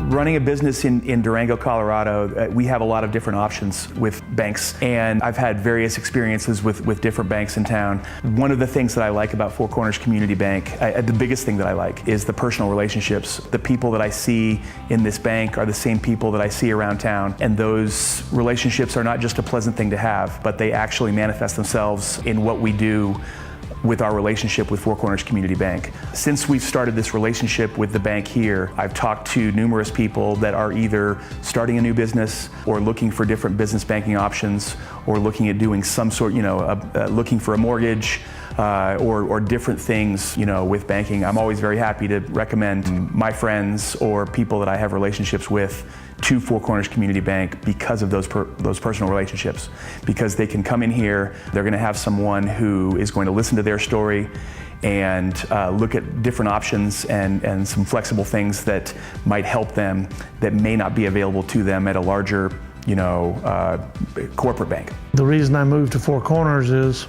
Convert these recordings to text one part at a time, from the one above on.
Running a business in Durango, Colorado, we have a lot of different options with banks, and I've had various experiences with different banks in town. One of the things that I like about Four Corners Community Bank, the biggest thing that I like, is the personal relationships. The people that I see in this bank are the same people that I see around town, and those relationships are not just a pleasant thing to have, but they actually manifest themselves in what we do with our relationship with Four Corners Community Bank. Since we've started this relationship with the bank here, I've talked to numerous people that are either starting a new business or looking for different business banking options or looking at doing some sort, looking for a mortgage or different things, with banking. I'm always very happy to recommend my friends or people that I have relationships with to Four Corners Community Bank because of those personal relationships. Because they can come in here, they're going to have someone who is going to listen to their story and look at different options and some flexible things that might help them that may not be available to them at a larger, corporate bank. The reason I moved to Four Corners is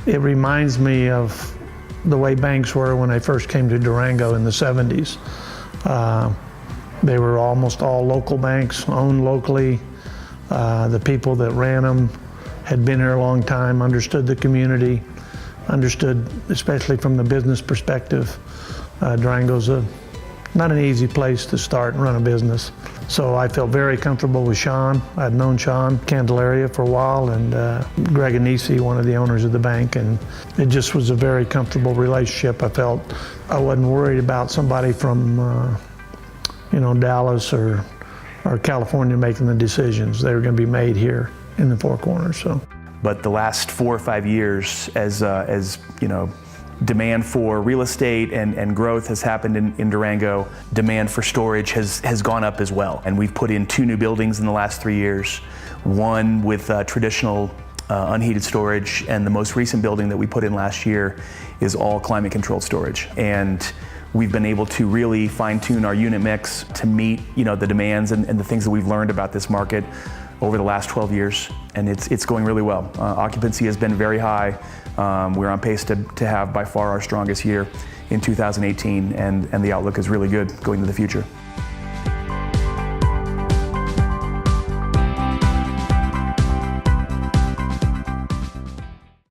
it reminds me of the way banks were when I first came to Durango in the 70s. They were almost all local banks, owned locally. The people that ran them had been here a long time, understood the community, understood, especially from the business perspective. Durango's not an easy place to start and run a business. So I felt very comfortable with Sean. I'd known Sean Candelaria for a while, and Greg Anisi, one of the owners of the bank, and it just was a very comfortable relationship. I felt I wasn't worried about somebody from Dallas or California making the decisions. They were going to be made here in the Four Corners. So. But the last 4 or 5 years, as demand for real estate and growth has happened in Durango, demand for storage has gone up as well. And we've put in 2 new buildings in the last 3 years, one with traditional unheated storage, and the most recent building that we put in last year is all climate controlled storage. And we've been able to really fine-tune our unit mix to meet the demands and the things that we've learned about this market over the last 12 years, and it's going really well. Occupancy has been very high. We're on pace to have by far our strongest year in 2018, and the outlook is really good going into the future.